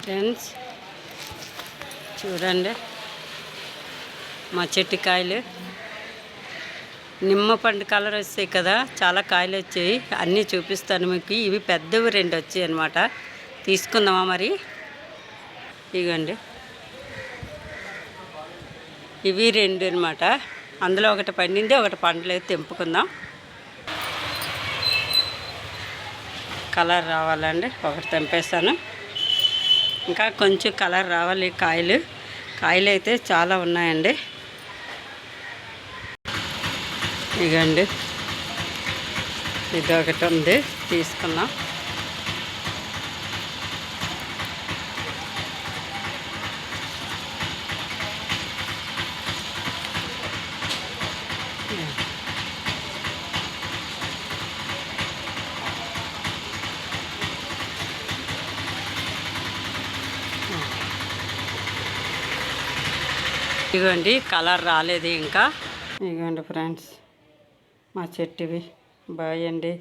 Friends చూడండి మా చెట్టు కాయలు నిమ్మ పండు కలర్ వస్తాయి కదా, చాలా కాయలు వచ్చాయి. అన్నీ చూపిస్తాను మీకు. ఇవి పెద్దవి 2 వచ్చాయి అన్నమాట. తీసుకుందామా మరి? ఇవ్వండి, ఇవి 2 అన్నమాట. అందులో ఒకటి పండింది, ఒకటి పండలేదు. తెంపుకుందాం. కలర్ రావాలండి. ఒకటి తెంపేస్తాను. ఇంకా కొంచెం కలర్ రావాలి. కాయలు అయితే చాలా ఉన్నాయండి. ఇగండి, ఇది ఒకటి ఉంది, తీసుకున్నాం. ఇదిగోండి, కలర్ రాలేదు ఇంకా. ఇదిగోండి ఫ్రెండ్స్, మా చెట్టువి. బాయ్ అండి.